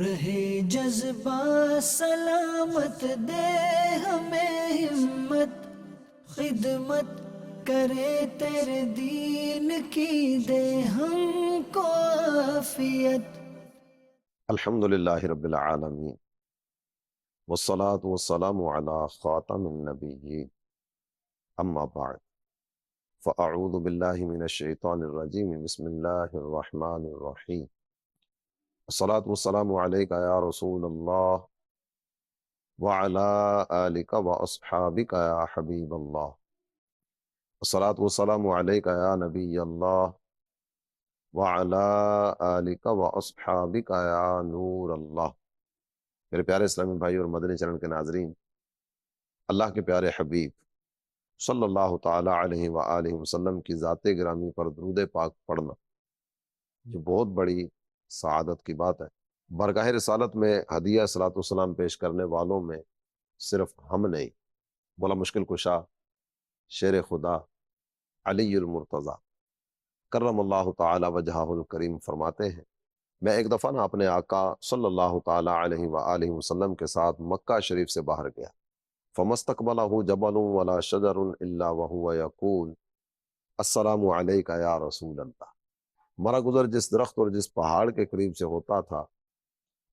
رہے جذبہ سلامت، دے ہمیں ہمت، خدمت کرے تیرے دین کی، دے ہم کو عافیت۔ الحمد للہ رب العالمین والصلاة والسلام علی خاتم النبیین، اما بعد فاعوذ باللہ من الشیطان الرجیم، بسم اللہ الرحمن الرحیم۔ الصلاة والسلام علیک یا رسول اللہ وعلی آلک واصحابک یا حبیب اللہ۔ الصلاة والسلام علیک یا نبی اللہ وعلی آلک واصحابک یا نور اللہ۔ میرے پیارے اسلامی بھائی اور مدنی چینل کے ناظرین، اللہ کے پیارے حبیب صلی اللہ تعالی علیہ وآلہ وسلم کی ذات گرامی پر درود پاک پڑھنا جو بہت بڑی سعادت کی بات ہے۔ برگاہ رسالت میں ہدیہ صلاۃ والسلام پیش کرنے والوں میں صرف ہم نہیں، مولا مشکل کشا شیر خدا علی المرتضیٰ کرم اللہ تعالی وجہہ الکریم فرماتے ہیں، میں ایک دفعہ نا اپنے آقا صلی اللہ تعالی علیہ وآلہ وسلم کے ساتھ مکہ شریف سے باہر گیا، فمستقبلہ جبل ولا شجر الا وہو یقول السلام علیک یا رسول اللہ۔ مرا گزر جس درخت اور جس پہاڑ کے قریب سے ہوتا تھا،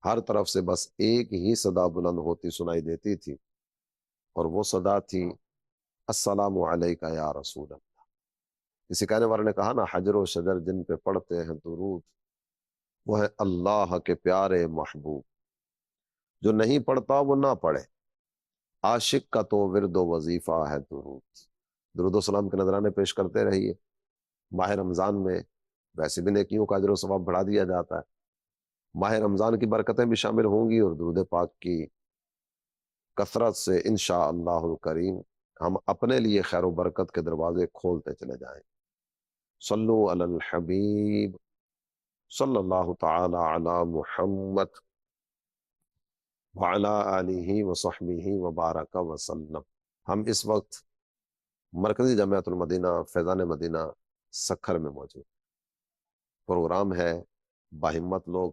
ہر طرف سے بس ایک ہی صدا بلند ہوتی سنائی دیتی تھی، اور وہ صدا تھی السلام علیک یا رسول اللہ۔ کسی کہنے والے نے کہا نا، حجر و شجر جن پہ پڑھتے ہیں درود وہ ہے اللہ کے پیارے محبوب، جو نہیں پڑھتا وہ نہ پڑھے، عاشق کا تو ورد و وظیفہ ہے درود۔ درود و سلام کے نذرانے پیش کرتے رہیے۔ ماہ رمضان میں ویسے بھی نیکیوں کا اجر و ثواب بڑھا دیا جاتا ہے، ماہ رمضان کی برکتیں بھی شامل ہوں گی، اور درود پاک کی کثرت سے انشاءاللہ الکریم ہم اپنے لیے خیر و برکت کے دروازے کھولتے چلے جائیں۔ صلو علی الحبیب صلی اللہ تعالی علی محمد وعلی آلہ وصحبہ وبارک وسلم۔ ہم اس وقت مرکزی جامعۃ المدینہ فیضان مدینہ سکھر میں موجود، پروگرام ہے باہمت لوگ۔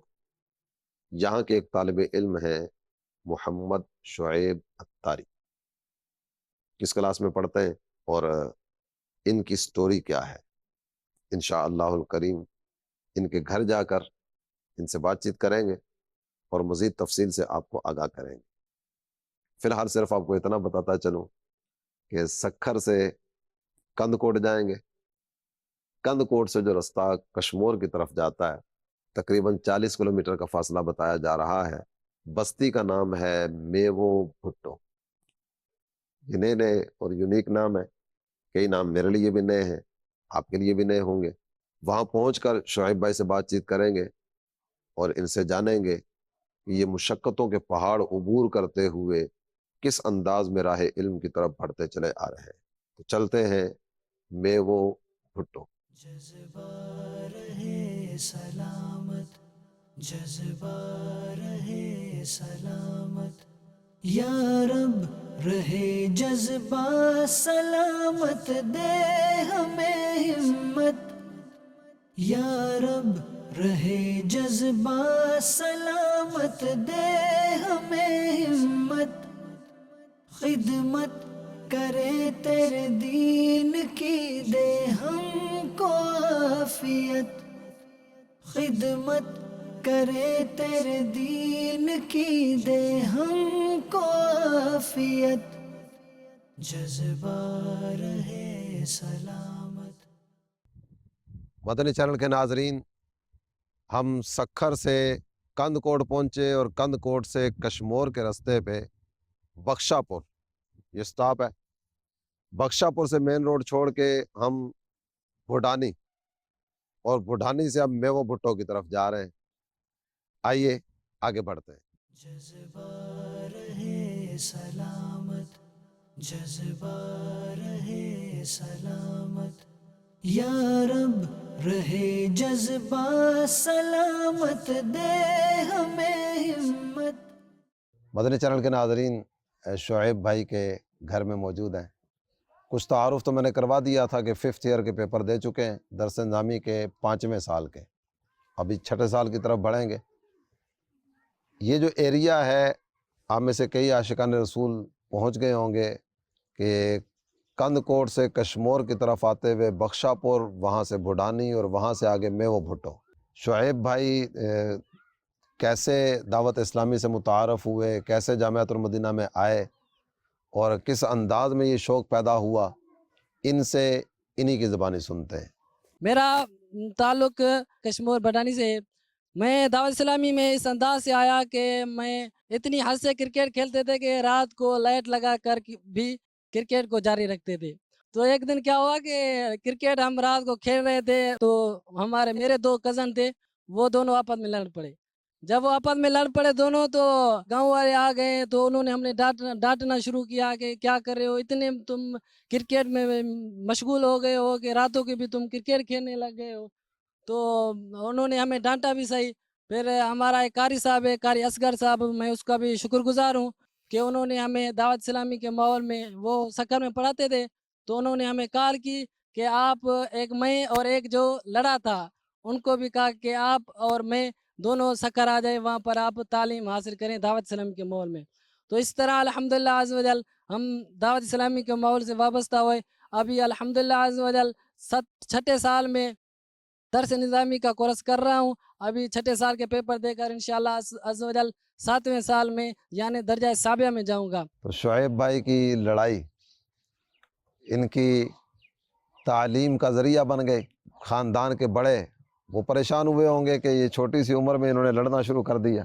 یہاں کے ایک طالب علم ہیں محمد شعیب اتاری، کس کلاس میں پڑھتے ہیں اور ان کی سٹوری کیا ہے، انشاءاللہ الکریم ان کے گھر جا کر ان سے بات چیت کریں گے اور مزید تفصیل سے آپ کو آگاہ کریں گے۔ فی الحال صرف آپ کو اتنا بتاتا چلوں کہ سکھر سے کند کوٹ جائیں گے، کند کوٹ سے جو رستہ کشمور کی طرف جاتا ہے تقریباً 40 کلومیٹر کا فاصلہ بتایا جا رہا ہے۔ بستی کا نام ہے میوو بھٹو۔ یہ نئے نئے اور یونیک نام ہے، کئی نام میرے لیے بھی نئے ہیں، آپ کے لیے بھی نئے ہوں گے۔ وہاں پہنچ کر شعیب بھائی سے بات چیت کریں گے اور ان سے جانیں گے کہ یہ مشقتوں کے پہاڑ عبور کرتے ہوئے کس انداز میں راہ علم کی طرف بڑھتے چلے آ رہے ہیں۔ تو چلتے ہیں میوو بھٹو۔ جذبہ رہے سلامت، جذبہ رہے سلامت، یا رب رہے جذبہ سلامت، دے ہمیں ہمت، یا رب رہے جذبہ سلامت، دے ہمیں ہمت، خدمت کرے تیرے دین کی، دے ہم کو عافیت، خدمت کرے تیرے دین کی، دے ہم کو عافیت، جذبہ رہے سلامت۔ مدنی چینل کے ناظرین، ہم سکھر سے کند کوٹ پہنچے اور کند کوٹ سے کشمور کے رستے پہ بخشا پور یہ سٹاپ ہے۔ بخشا پور سے مین روڈ چھوڑ کے ہم بھوڈانی، اور بھوڈانی سے اب میوو بھٹو کی طرف جا رہے ہیں۔ آئیے آگے بڑھتے ہیں۔ جذبہ رہے سلامت، جذبہ رہے سلامت، یا رب رہے جذبہ سلامت، دے ہمیں ہمت۔ مدنی چینل کے ناظرین، شعیب بھائی کے گھر میں موجود ہیں۔ کچھ تعارف تو میں نے کروا دیا تھا کہ 5th ایئر کے پیپر دے چکے ہیں، درس نظامی کے 5ویں سال کے، ابھی 6ٹھے سال کی طرف بڑھیں گے۔ یہ جو ایریا ہے، آپ میں سے کئی عاشقان رسول پہنچ گئے ہوں گے کہ کند کوٹ سے کشمور کی طرف آتے ہوئے بخشا پور، وہاں سے بھوڈانی اور وہاں سے آگے میو بھٹو۔ شعیب بھائی کیسے دعوت اسلامی سے متعارف ہوئے، کیسے جامعۃ المدینہ میں آئے اور کس انداز میں یہ شوق پیدا ہوا، ان سے انہی کی زبانی سنتے ہیں۔ میرا تعلق کشمور بھٹانی سے ہے۔ میں دعوت اسلامی میں اس انداز سے آیا کہ میں اتنی حد سے کرکٹ کھیلتے تھے کہ رات کو لائٹ لگا کر بھی کرکٹ کو جاری رکھتے تھے۔ تو ایک دن کیا ہوا کہ کرکٹ ہم رات کو کھیل رہے تھے تو میرے 2 کزن تھے، وہ دونوں آپس میں لڑ پڑے۔ جب وہ آپس میں لڑ پڑے دونوں تو گاؤں والے آ گئے، تو انہوں نے ہم نے ڈانٹنا شروع کیا کہ کیا کر رہے ہو، اتنے تم کرکٹ میں مشغول ہو گئے ہو کہ راتوں کے بھی تم کرکٹ کھیلنے لگ گئے ہو۔ تو انہوں نے ہمیں ڈانٹا بھی صحیح۔ پھر ہمارا ایک قاری صاحب ہے، قاری اصغر صاحب، میں اس کا بھی شکر گزار ہوں کہ انہوں نے ہمیں دعوت اسلامی کے ماحول میں، وہ سکر میں پڑھاتے تھے، تو انہوں نے ہمیں کال کی کہ آپ ایک میں اور ایک جو لڑا تھا ان کو بھی کہا کہ آپ اور میں دونوں سکر آ جائے، وہاں پر آپ تعلیم حاصل کریں دعوت اسلامی کے ماحول میں۔ تو اس طرح الحمدللہ عز و جل ہم دعوت اسلامی کے ماحول سے وابستہ ہوئے۔ ابھی الحمدللہ عز و جل 6 سال میں درس نظامی کا کورس کر رہا ہوں۔ ابھی 6 سال کے پیپر دے کر انشاءاللہ عز و جل 7ویں سال میں یعنی درجہ سابعہ میں جاؤں گا۔ تو شعیب بھائی کی لڑائی ان کی تعلیم کا ذریعہ بن گئے۔ خاندان کے بڑے وہ پریشان ہوئے ہوں گے کہ یہ چھوٹی سی عمر میں انہوں نے لڑنا شروع کر دیا۔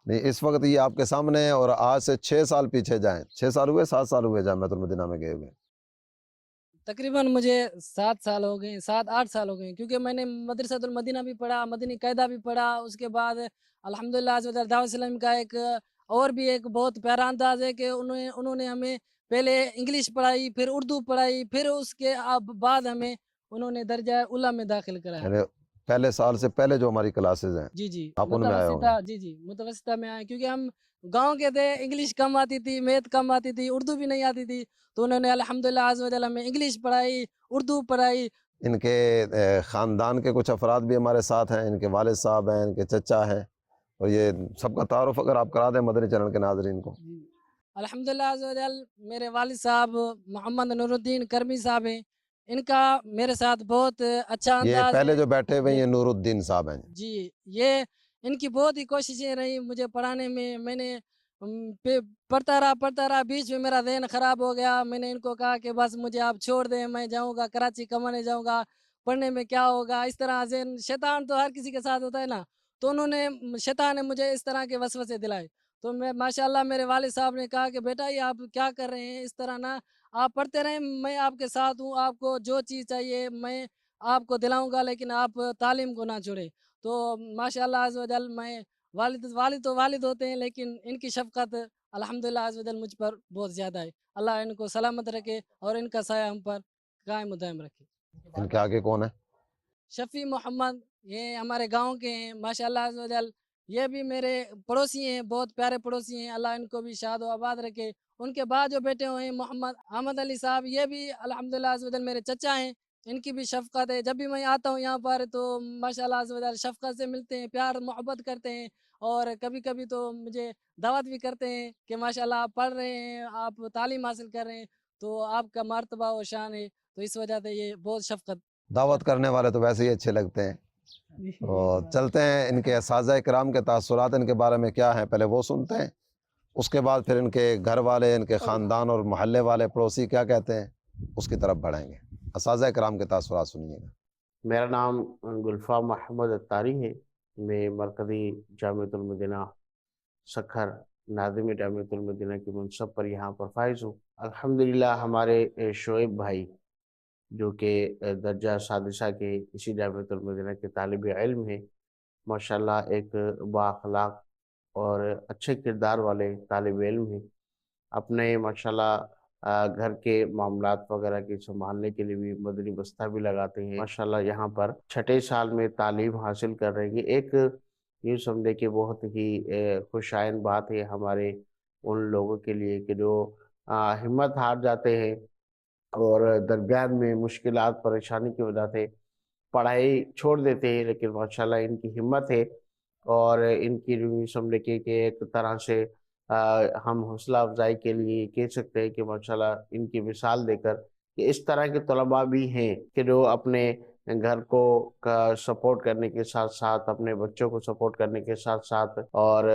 نہیں، اس وقت یہ آپ کے سامنے ہے اور آج سے 6 سال پیچھے جائیں، 6 سال ہوئے، 7 سال ہوئے جامعۃ المدینہ میں گئے ہوئے۔ تقریباً مجھے 7 سال ہو گئے، 7-8 سال ہو گئے، کیونکہ میں نے مدرسۃ المدینہ بھی پڑھا، مدنی قاعدہ بھی پڑھا۔ اس کے بعد الحمدللہ عز و جل دعوت اسلامی کا ایک بہت پیارا انداز ہے کہ انہوں نے ہمیں پہلے انگلش پڑھائی، پھر اردو پڑھائی، پھر اس کے بعد ہمیں انہوں نے درجہ اولیٰ میں داخل کرایا۔ یعنی پہلے سال سے پہلے جو ہماری کلاسز ہیں جی آپ ان میں آئے ہوں گے۔ متوسطہ میں آئے، کیونکہ ہم گاؤں کے تھے، انگلش کم آتی تھی، میتھ کم آتی تھی، اردو بھی نہیں آتی تھی، تو انہوں نے الحمدللہ عز و جل ہمیں انگلش پڑھائی، اردو پڑھائی۔ ان کے خاندان کے کچھ افراد بھی ہمارے ساتھ ہیں، ان کے والد صاحب ہیں، ان کے چچا ہیں، اور یہ سب کا تعارف اگر آپ کرا دیں مدنی چینل کے ناظرین کو۔ الحمدللہ عز و جل میرے والد صاحب محمد نور الدین کرمی صاحب ہیں، ان کا میرے ساتھ بہت اچھا یہ انداز پہلے ہے۔ جو بیٹھے ہوئے یہ نور الدین صاحب ہیں۔ جی، یہ ان کی بہت ہی کوششیں رہی مجھے پڑھانے میں۔ میں نے پڑھتا رہا، بیچ میں میرا ذہن خراب ہو گیا۔ میں نے ان کو کہا کہ بس مجھے آپ چھوڑ دیں، میں جاؤں گا کراچی کمانے جاؤں گا، پڑھنے میں کیا ہوگا۔ اس طرح ذہن، شیطان تو ہر کسی کے ساتھ ہوتا ہے نا، تو شیطان نے مجھے اس طرح کے وسوسے دلائے۔ تو میں ماشاءاللہ میرے والد صاحب نے کہا کہ بیٹا یہ آپ کیا کر رہے ہیں، اس طرح نہ، آپ پڑھتے رہیں، میں آپ کے ساتھ ہوں، آپ کو جو چیز چاہیے میں آپ کو دلاؤں گا، لیکن آپ تعلیم کو نہ چھوڑیں۔ تو ماشاءاللہ عز و جل میں والد تو والد ہوتے ہیں، لیکن ان کی شفقت الحمدللہ عز و جل مجھ پر بہت زیادہ ہے۔ اللہ ان کو سلامت رکھے اور ان کا سایہ ہم پر قائم و دائم رکھے۔ ان کے آگے کون ہے؟ شفیع محمد، یہ ہمارے گاؤں کے ہیں ماشاءاللہ عز و جل، یہ بھی میرے پڑوسی ہیں، بہت پیارے پڑوسی ہیں، اللہ ان کو بھی شاد و آباد رکھے۔ ان کے بعد جو بیٹے ہوئے ہیں محمد احمد علی صاحب، یہ بھی الحمدللہ عز و جل میرے چچا ہیں، ان کی بھی شفقت ہے۔ جب بھی میں آتا ہوں یہاں پر تو ماشاءاللہ عز و جل شفقت سے ملتے ہیں، پیار محبت کرتے ہیں، اور کبھی کبھی تو مجھے دعوت بھی کرتے ہیں کہ ماشاءاللہ آپ پڑھ رہے ہیں، آپ تعلیم حاصل کر رہے ہیں تو آپ کا مرتبہ و شان ہے، تو اس وجہ سے یہ بہت شفقت۔ دعوت کرنے والے تو ویسے ہی اچھے لگتے ہیں۔ اور چلتے ہیں ان کے اساتذہ کرام کے تاثرات ان کے بارے میں کیا ہیں، پہلے وہ سنتے ہیں، اس کے بعد پھر ان کے گھر والے، ان کے خاندان اور محلے والے پڑوسی کیا کہتے ہیں، اس کی طرف بڑھیں گے۔ اساتذہ کرام کے تاثرات سنیے گا۔ میرا نام گلفا محمد اتاری ہے، میں مرکزی جامعۃ المدینہ سکھر ناظم جامعۃ المدینہ کی منصب پر یہاں پر فائز ہوں۔ الحمدللہ ہمارے شعیب بھائی جو کہ درجہ سادسہ کے اسی جامعۃ المدینہ کے طالب علم ہیں، ماشاءاللہ ایک بااخلاق اور اچھے کردار والے طالب علم ہیں۔ اپنے ماشاءاللہ گھر کے معاملات وغیرہ کی سنبھالنے کے لیے بھی مدنی بستہ بھی لگاتے ہیں۔ ماشاءاللہ یہاں پر 6 سال میں تعلیم حاصل کر رہے ہیں۔ ایک یوں سمجھے کہ بہت ہی خوش آئند بات ہے ہمارے ان لوگوں کے لیے کہ جو ہمت ہار جاتے ہیں اور درمیان میں مشکلات پریشانی کی وجہ سے پڑھائی چھوڑ دیتے ہیں، لیکن ماشاءاللہ ان کی ہمت ہے اور इनकी यूं समझ के कि एक तरह से हम हौसला अफजाई के लिए कह सकते हैं कि माशाल्लाह इनकी मिसाल देकर कि इस तरह के तलबा भी हैं कि जो अपने घर को का सपोर्ट करने के साथ साथ अपने बच्चों को सपोर्ट करने के साथ साथ और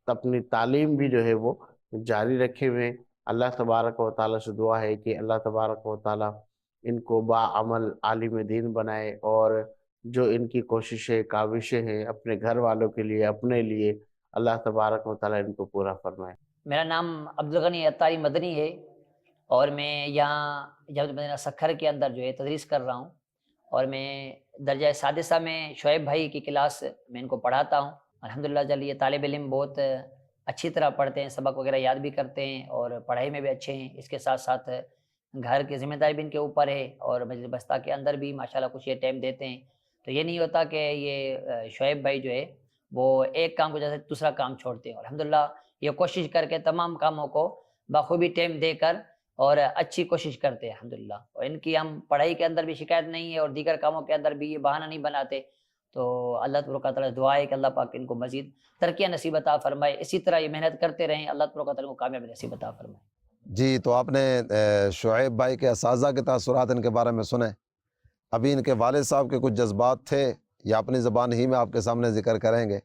अपनी तालीम भी जो है वो जारी रखे हुए हैं। अल्लाह तबारक व तआला से दुआ है कि अल्लाह तबारक व तआला इनको बाअमल आलिम दीन बनाए और जो इनकी कोशिशें काविशें हैं अपने घर वालों के लिए अपने लिए अल्लाह तबारक व तआला इनको पूरा फरमाए। मेरा नाम अब्दुल गनी अत्तारी मदनी है और मैं यहाँ जामिया मदीना सखर के अंदर जो है तदरीस कर रहा हूँ और मैं दर्जा सादिसा में शुएब भाई की क्लास में इनको पढ़ाता हूँ। अल्हम्दुलिल्लाह जल ये तालिब इल्म बहुत अच्छी तरह पढ़ते हैं, सबक वगैरह याद भी करते हैं और पढ़ाई में भी अच्छे हैं। इसके साथ साथ घर की जिम्मेदारी भी इनके ऊपर है और मस्जिद बस्ता के अंदर भी माशाल्लाह कुछ ये टाइम देते हैं। तो ये नहीं होता कि ये शुएब भाई जो है वो एक काम को जैसे दूसरा काम छोड़ते हैं। अल्हम्दुलिल्लाह ये कोशिश करके तमाम कामों को बखूबी टाइम देकर और अच्छी कोशिश करते हैं अल्हम्दुलिल्लाह। और इनकी हम पढ़ाई के अंदर भी शिकायत नहीं है और दीगर कामों के अंदर भी ये बहाना नहीं बनाते। तो अल्लाह तबारक व तआला दुआ है कि अल्लाह पाक इनको मजीद तरक्कियाँ नसीब अता फरमाए, इसी तरह ये मेहनत करते रहें, अल्लाह तबारक व तआला को कामयाबी नसीब अता फरमाए। जी, तो आपने शुएब भाई के असातिज़ा के तासुरात इनके बारे में सुने। अभी इनके वालिद साहब के कुछ जज्बात थे, ये अपनी ज़बान ही में आपके सामने ज़िक्र करेंगे।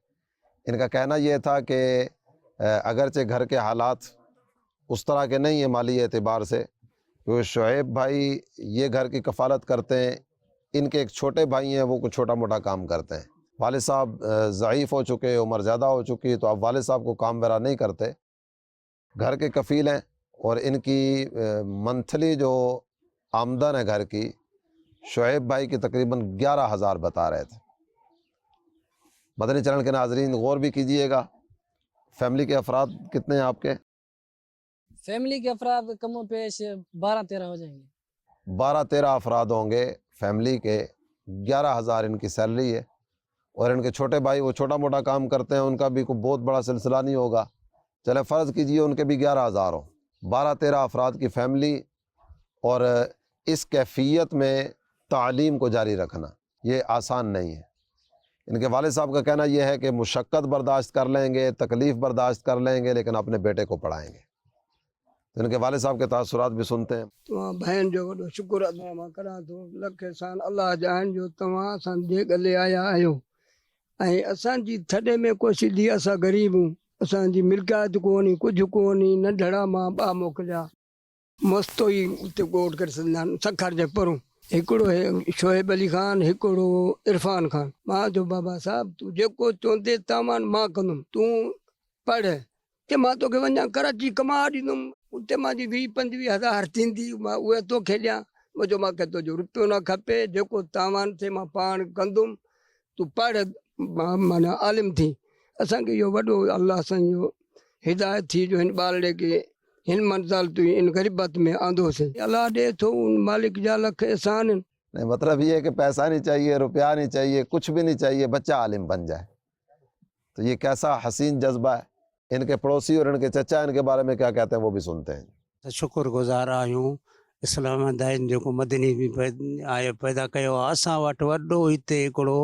इनका कहना ये था कि अगरचे घर के हालात उस तरह के नहीं है माली एतबार से, क्योंकि शुएब भाई ये घर की कफ़ालत करते हैं, इनके एक छोटे भाई हैं वो कुछ छोटा मोटा काम करते हैं। वालिद साहब ज़ईफ़ हो चुके, उम्र ज़्यादा हो चुकी, तो अब वालिद साहब को काम वगैरह नहीं करते, घर के कफ़ील हैं और इनकी मंथली जो आमदन है घर की शुएब भाई की तकरीबन 11,000 बता रहे थे। मदनी चैनल के नाज़रीन गौर भी कीजिएगा। फैमिली के अफराद कितने हैं आपके? फैमिली के अफराद कम पेश 12-13 हो जाएंगे। 12-13 अफराद होंगे फैमिली के। 11,000 इनकी सैलरी है और इनके छोटे भाई वो छोटा मोटा काम करते हैं, उनका भी कोई बहुत बड़ा सिलसिला नहीं होगा। चले फ़र्ज़ कीजिए उनके भी 11,000 हो, 12-13 अफराद की फ़ैमिली और इस कैफियत में तालीम को जारी रखना ये आसान नहीं है। इनके वालिद साहब का कहना यह है कि मुशक्क़त बर्दाश्त कर लेंगे, तकलीफ़ बर्दाश्त कर लेंगे, लेकिन अपने बेटे को पढ़ाएंगे। तो इनके वालिद साहब के तासुरात भी सुनते हैं। तव्हां बहन जो वॾो शुक्र अदा मां करां थो, लख एहसान अल्लाह जान जो तव्हां असांजे गले आया आहियो। ऐं असांजी थॾे में को सिधी असां ग़रीब आहियूं, असांजी मिल्कियत कोन्हे, कुझु कोन्हे, नंढड़ा मां ॿ मोकिलिया मस्तो ई उते ॻोठ करे सघंदा आहिनि सखर जे परूं। हिकिड़ो शुएब अली खान, हिकिड़ो इरफान खान। मां जो बाबा साहब तूं जेको चवंदे तव्हां मां कंदुमि, तूं पढ़ कि मां तोखे वञा कराची कमा ॾींदुमि, उते मुंहिंजी 20-25 हज़ार थींदी, मां उहे तोखे ॾियां। मुंहिंजो मां खे तुंहिंजो रुपयो न खपे, जेको तव्हां ते मां पाण कंदुमि, तूं पढ़, माना आलिम थी। असांखे इहो वॾो अल्लाह सां इहो हिदायत थी जो हिन ॿारड़े खे हिन मंज़िल तू इन ग़रीबत में आंदोसीं। अल्लाह ॾे थो, उन मालिक जा लख एहसान आहिनि। नहीं, मतलब ये है कि पैसा नहीं चाहिए, रुपया नहीं चाहिए, कुछ भी नहीं चाहिए, बच्चा आलिम बन जाए। तो ये कैसा हसीन जज्बा है। इनके पड़ोसी और इनके चचा इनके बारे में क्या कहते हैं वो भी सुनते हैं। शुक्रगुज़ार आहियूं इस्लाम दाइन जेको मदनी बि आयो पैदा कयो आहे। असां वटि वॾो हिते हिकिड़ो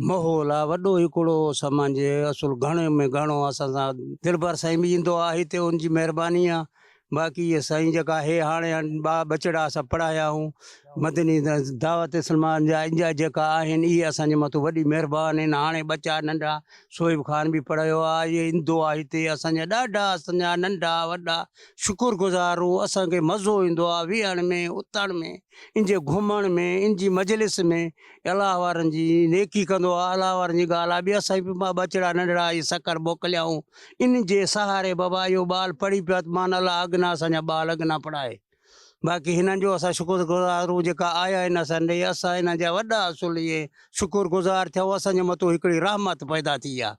माहौल आहे, वॾो हिकिड़ो समाज जे असुल घणे में घणो असां सां दिलबर साईं बि ईंदो आहे हिते, उनजी महिरबानी आहे। बाक़ी इहे साईं जेका हे हाणे ॿ बचड़ा असां पढ़ाया आहियूं मदनी दावत इस्लाम जा इंजा जेका आहिनि, इहे असांजे मथां वॾी महिरबानी आहिनि। हाणे बच्चा नंढा शुएब खान बि पढ़ियो आहे, इहे ईंदो आहे हिते, असांजा ॾाढा असांजा नंढा वॾा शुक्रगुज़ार हो। असांखे मज़ो ईंदो आहे विहण में, उथण में, इंजे घुमण में, इंजी मजलिस में। अलाह वारनि जी नेकी कंदो आहे, अलाह वारनि जी ॻाल्हि आहे। बि असां बि बचड़ा नंढड़ा इहे सकर मोकिलियाऊं, इन जे सहारे बाबा इहो ॿार पढ़ी पियो त मान अलाह अॻिना असांजा ॿार अॻिना पढ़ाए। बाक़ी हिननि जो असां शुक्रगुज़ार जेका आया आहिनि असांजे, असां हिन जा वॾा असुल इहे शुक्रगुज़ार थिया। असांजे मथां हिकिड़ी रहमत पैदा थी आहे।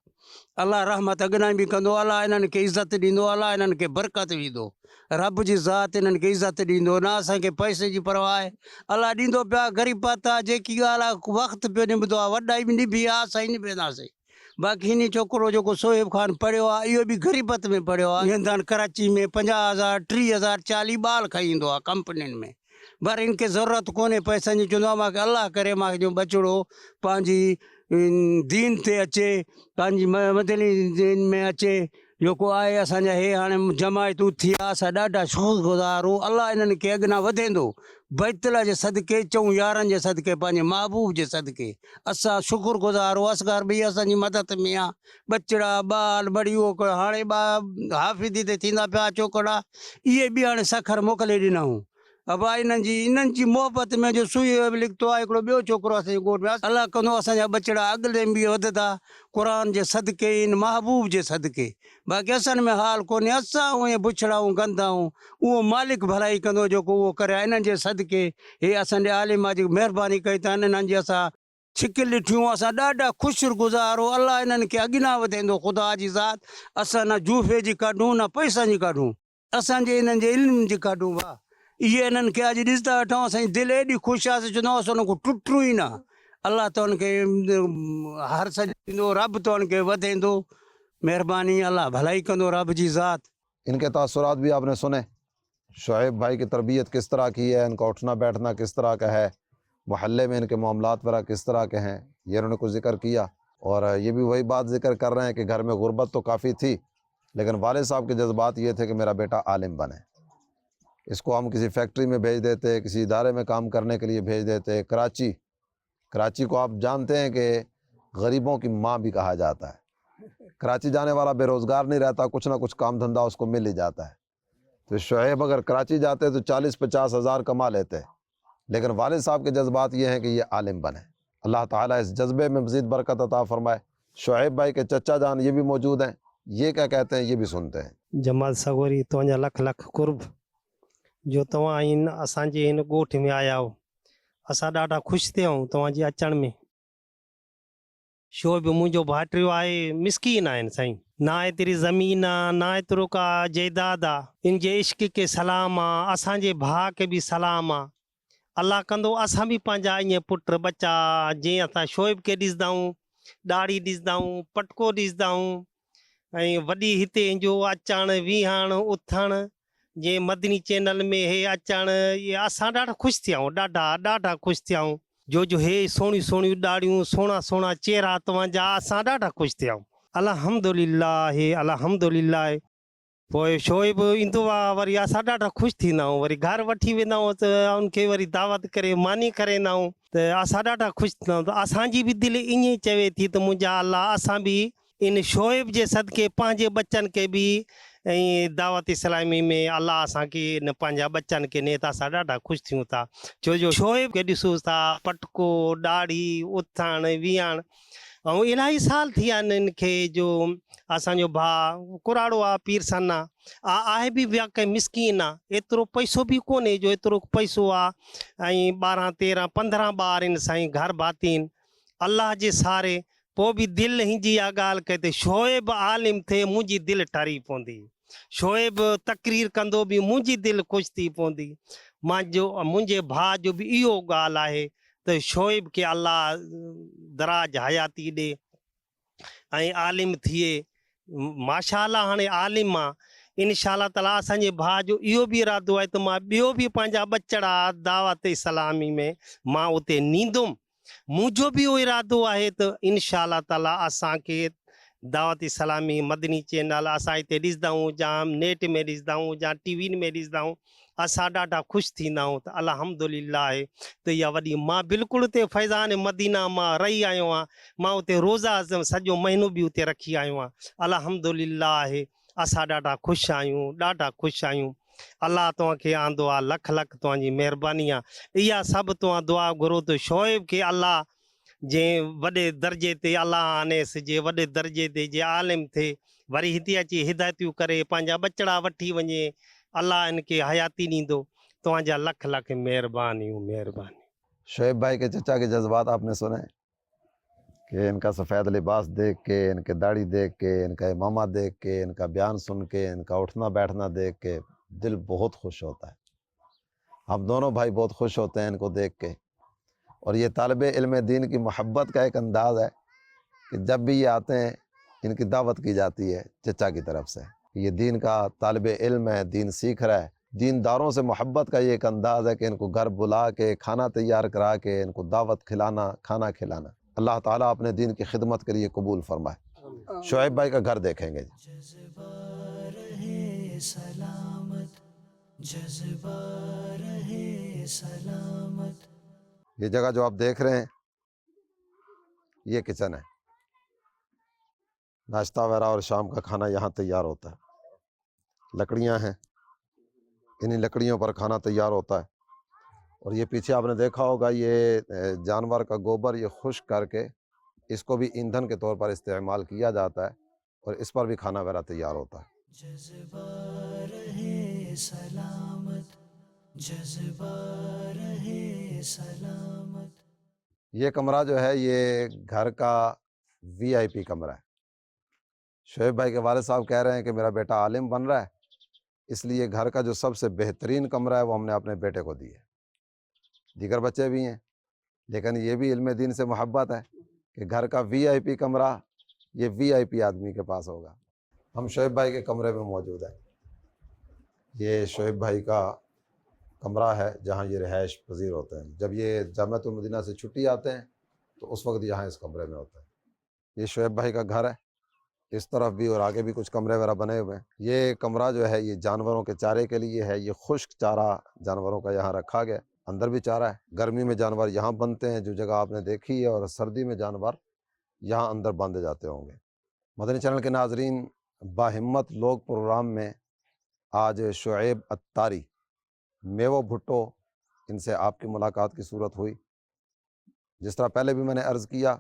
अलाह रहमत अॻिना बि कंदो, अलाह इन्हनि खे इज़त ॾींदो, अलाह इन्हनि खे बरकत ॾींदो, रब जी ज़ात इन्हनि खे इज़त ॾींदो। न असांखे पैसे जी परवाह आहे, अलाह ॾींदो पिया। ग़रीबत आहे जेकी ॻाल्हि आहे वक़्तु पियो निभंदो आहे, वॾा बि निभी आहे, असां ई निभंदासीं। बाक़ी हिन छोकिरो जेको शुएब खान पढ़ियो आहे, इहो बि ग़रीबत में पढ़ियो आहे। वेंदा आहिनि कराची में 50,000 30,000 40 ॿाल खाई ईंदो आहे कंपनियुनि में। पर इनखे ज़रूरत कोन्हे पैसनि जी। चवंदो आहे मूंखे अलाह करे मूंखे जो बचिड़ो पंहिंजी दीन ते अचे, पंहिंजी मदनी दीन में अचे, जेको आहे असांजा हे हाणे जमायतूं थी आहे, असां ॾाढा शुक्रगुज़ार आहियूं। अलाह इन्हनि खे अॻियां वधेंदो, बैतुल्ला जे सदके, चऊं यारनि जे सदके, पंहिंजे महबूब जे सदके असां शुक्रगुज़ार आहियूं। असगर बि असांजी मदद में आहे, बचड़ा ॿाल बड़ी उहो हाणे हाफ़िज़ी ते थींदा पिया छोकिरा, इहे बि हाणे सखर मोकिले ॾिनऊं। अब इन्हनि जी मोहबत में जो सुई लिखतो आहे, हिकिड़ो ॿियो छोकिरो असांजे ॻोठ में, अलाह कंदो असांजा बचड़ा अॻिते बि वधंदा क़ुर जे सदके, इन महबूब जे सदके। बाक़ी असन में हाल कोन्हे, असां उहे बुछड़ाऊं कंदाऊं, उहो मालिक भलाई कंदो जेको उहो करे। इन्हनि जे सदके हे असांजे आलिमा जी महिरबानी कई अथनि, इन्हनि जी असां छिक ॾिठियूं, असां ॾाढा ख़ुशगुज़ार हो। अलाह इन्हनि खे अॻियां वधाईंदो, ख़ुदा जी ज़ात। असां न जूफ़े जी कढूं न पैसनि जी कढूं, असांजे इन्हनि जे इल्म जी कढूं। वाह, इहे इन्हनि खे अॼु ॾिसंदा वठूं, असांजी दिलि एॾी ख़ुशि आहे, चवंदो असां उन खां टुटूं ई न। अलाह तो उनखे हर सॼ ॾींदो, रब तो उनखे वधाईंदो, मेहरबानी, अल्लाह भलाई कंदो, रब जी ज़ात। इनके तासुरात भी आपने सुने, शुएब भाई की तरबियत किस तरह की है, इनका उठना बैठना किस तरह का है, मोहल्ले में इनके मामलात वगैरह किस तरह के हैं, ये उन्होंने कुछ जिक्र किया। और ये भी वही बात जिक्र कर रहे हैं कि घर में गुर्बत तो काफ़ी थी, लेकिन वालिद साहब के जज्बात ये थे कि मेरा बेटा आलिम बने। इसको हम किसी फैक्ट्री में भेज देते, किसी इदारे में काम करने के लिए भेज देते। कराची को आप जानते हैं कि गरीबों की माँ भी कहा जाता है। कराची जाने वाला बेरोज़गार नहीं रहता, कुछ ना कुछ काम धंधा उसको मिल ही जाता है। तो शुएब अगर कराची जाते तो 40-50 हज़ार कमा लेते, लेकिन वालिद साहब के जज्बात ये हैं कि ये आलिम बने। अल्लाह ताला इस जज्बे में मज़ीद बरकत अता फरमाए। शुएब भाई के चचा जान ये भी मौजूद हैं, ये क्या कहते हैं ये भी सुनते हैं। जमाल सगोरी तुंहिंजा लख लख कुर्ब जो तव्हां असांजे हिन ॻोठ में आया हो, असां ॾाढा ख़ुशि थिया आहियूं तव्हांजे अचण में। शो बि मुंहिंजो भाइटियो आहे, मिसकीन आहिनि साईं, ना एतिरी ज़मीन आहे, ना एतिरो का जाइदाद आहे। इन जे इश्क खे सलाम आहे, असांजे भाउ खे बि सलाम आहे। अलाह कंदो असां बि पंहिंजा ईअं पुट बच्चा, जीअं असां शोएब खे ॾिसंदा आहियूं, ॾाढ़ी ॾिसंदा आहियूं, पटको ॾिसंदा आहियूं, ऐं वॾी हिते जो अचणु विहणु उथणु, जे मदनी चैनल में हे अचणु, ये असां ॾाढा ख़ुशि थिया आहियूं, ॾाढा ख़ुशि थिया आहियूं। जो हे सोहणियूं सोहणियूं ॾाढ़ियूं, सुहिणा सुहिणा चेहरा तव्हांजा, असां ॾाढा ख़ुशि थिया आहियूं। अल्हम्दुलिल्लाह अल्हम्दुलिल्लाह। पोइ शोएब ईंदो आहे, वरी असां ॾाढा ख़ुशि थींदा आहियूं, वरी घर वठी वेंदा आहियूं त उनखे वरी दावत करे मानी कराईंदा आहियूं, त असां ॾाढा ख़ुशि थींदा आहियूं। त असांजी बि दिलि ईअं ई चवे थी त मुंहिंजा अल्लाह असां बि इन शोएब जे सदके पंहिंजे बच्चनि खे बि ऐं दावत इस्लामी में अल्लाह असांखे इन पंहिंजा बच्चनि खे ने त असां ॾाढा ख़ुशि थियूं था। छो जो शोएब खे ॾिसूं था, पटको, ॾाढ़ी, उथणु विहणु, ऐं इलाही साल थी विया आहिनि इनखे। जो असांजो भाउ कुराड़ो आहे, पीरसन आहे बि वाक़ई मिसकीन आहे, एतिरो पैसो बि कोन्हे जो एतिरो पैसो आहे, ऐं 12, 13, 15 ॿार आहिनि साईं, घर भाती आहिनि। अल्लाह जे सहारे पोइ बि दिलि हिंजी इहा ॻाल्हि कई त शोएब आलिम थिए, मुंहिंजी दिलि ठरी पवंदी। शोएब तकरीर कंदो बि मुंहिंजी दिलि ख़ुशि थी पवंदी। मुंहिंजे भाउ जो बि इहो ॻाल्हि आहे त शोएब खे अल्लाह दराज हयाती ॾे ऐं आलिम थिए, माशाअल्लाह हाणे आलिम आहे। इंशाअल्लाह ताला असांजे भाउ जो इहो बि इरादो आहे त मां ॿियो बि पंहिंजा बचड़ा दावत इस्लामी में मां उते नींदुमि। मुंहिंजो बि इहो इरादो आहे त इंशाअल्लाह ताला असांखे दावत इस्लामी मदनी चैनल असां हिते ॾिसंदा आहियूं, जाम नेट में ॾिसंदा आहियूं, जा टीवी में ॾिसंदा आहियूं, असां ॾाढा ख़ुशि थींदा आहियूं। त अल्हम्दुलिल्लाह त इहा वॾी, मां बिल्कुलु उते फैज़ान मदीना मां रही आयो आहियां, मां उते रोज़ा सॼो महीनो बि उते रखी आयो आहियां। अल्हम्दुलिल्लाह असां ॾाढा ख़ुशि आहियूं, ॾाढा ख़ुशि आहियूं। अल्लाह तव्हांखे आंदो आहे, लख लख तव्हांजी महिरबानी आहे। इहा सभु तव्हां दुआ घुरो त शोएब खे अल्लाह जे वॾे दर्जे ते अल्लाह आनेस, जे वॾे दर्जे ते जे आलिम थिए, वरी हिते अची हिदायतियूं करे पंहिंजा बचड़ा वठी वञे, अल्लाह इनखे हयाती ॾींदो। तव्हांजा लख लख महिरबानियूं महिरबानी। शुएब भाई के चचा के जज्बात आपने सुने कि इनका सफ़ेद लिबास देख के, इनके दाढ़ी देख के, इनका इमामा देख के, इनका बयान सुन के, इनका उठना बैठना देख के दिल बहुत खुश होता है। हम दोनों भाई बहुत खुश होते हैं इनको देख के। और ये तालिबे इल्म दीन की मोहब्बत का एक अंदाज़ है कि जब भी ये आते हैं इनकी दावत की जाती है चचा की तरफ से। ये दीन का तालिबे इल्म है, दीन सीख रहा है। दीनदारों से मोहब्बत का ये एक अंदाज़ है कि इनको घर बुला के, खाना तैयार करा के, इनको दावत खिलाना, खाना खिलाना। اللہ تعالیٰ اپنے دین کی خدمت کے لیے قبول فرمائے۔ شعیب بھائی کا گھر دیکھیں گے۔ جذبہ رہے سلامت، جذبہ رہے سلامت۔ یہ جگہ جو آپ دیکھ رہے ہیں یہ کچن ہے، ناشتہ وغیرہ اور شام کا کھانا یہاں تیار ہوتا ہے۔ لکڑیاں ہیں، انہی لکڑیوں پر کھانا تیار ہوتا ہے۔ اور یہ پیچھے آپ نے دیکھا ہوگا یہ جانور کا گوبر یہ خشک کر کے اس کو بھی ایندھن کے طور پر استعمال کیا جاتا ہے اور اس پر بھی کھانا وغیرہ تیار ہوتا ہے۔ جذبہ رہے سلامت، جذبہ رہے سلامت۔ یہ کمرہ جو ہے یہ گھر کا وی آئی پی کمرہ ہے۔ شعیب بھائی کے والد صاحب کہہ رہے ہیں کہ میرا بیٹا عالم بن رہا ہے، اس لیے گھر کا جو سب سے بہترین کمرہ ہے وہ ہم نے اپنے بیٹے کو دی ہے۔ دیگر بچے بھی ہیں لیکن یہ بھی علم دین سے محبت ہے کہ گھر کا وی آئی پی کمرہ یہ وی آئی پی آدمی کے پاس ہوگا۔ ہم شعیب بھائی کے کمرے میں موجود ہیں۔ یہ شعیب بھائی کا کمرہ ہے جہاں یہ رہائش پذیر ہوتے ہیں۔ جب یہ جامعۃ المدینہ سے چھٹی آتے ہیں تو اس وقت یہاں اس کمرے میں ہوتے ہیں۔ یہ شعیب بھائی کا گھر ہے، اس طرف بھی اور آگے بھی کچھ کمرے وغیرہ بنے ہوئے ہیں۔ یہ کمرہ جو ہے یہ جانوروں کے چارے کے لیے ہے، یہ خشک چارہ جانوروں کا یہاں رکھا گیا۔ اندر بھی چارہ ہے، گرمی میں جانور یہاں بندتے ہیں جو جگہ آپ نے دیکھی ہے، اور سردی میں جانور یہاں اندر باندھے جاتے ہوں گے۔ مدنی چینل کے ناظرین، باہمت لوگ پروگرام میں آج شعیب اتاری میوہ بھٹو ان سے آپ کی ملاقات کی صورت ہوئی۔ جس طرح پہلے بھی میں نے عرض کیا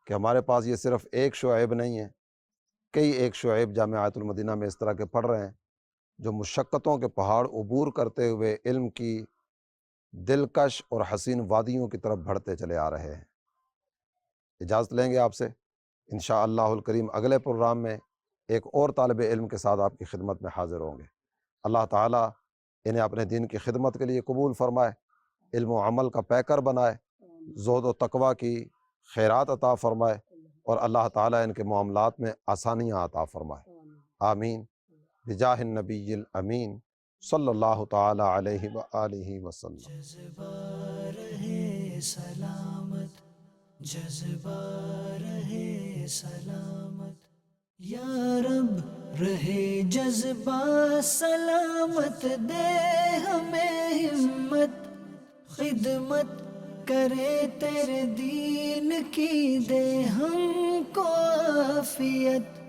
کہ ہمارے پاس یہ صرف ایک شعیب نہیں ہے، کئی ایک شعیب جامعۃ المدینہ میں اس طرح کے پڑھ رہے ہیں جو مشقتوں کے پہاڑ عبور کرتے ہوئے علم کی دلکش اور حسین وادیوں کی طرف بڑھتے چلے آ رہے ہیں۔ اجازت لیں گے آپ سے، انشاءاللہ الکریم اگلے پروگرام میں ایک اور طالب علم کے ساتھ آپ کی خدمت میں حاضر ہوں گے۔ اللہ تعالیٰ انہیں اپنے دین کی خدمت کے لیے قبول فرمائے، علم و عمل کا پیکر بنائے، زہد و تقوی کی خیرات عطا فرمائے، اور اللہ تعالیٰ ان کے معاملات میں آسانیاں عطا فرمائے۔ آمین بجاہ النبی الامین صلی اللہ تعالیٰ علیہ وآلہ وسلم۔ جذبہ رہے سلامت، جذبہ رہے سلامت۔ یا رب رہے جذبہ سلامت، دے ہمیں ہمت، خدمت کرے تیرے دین کی، دے ہم کو عافیت۔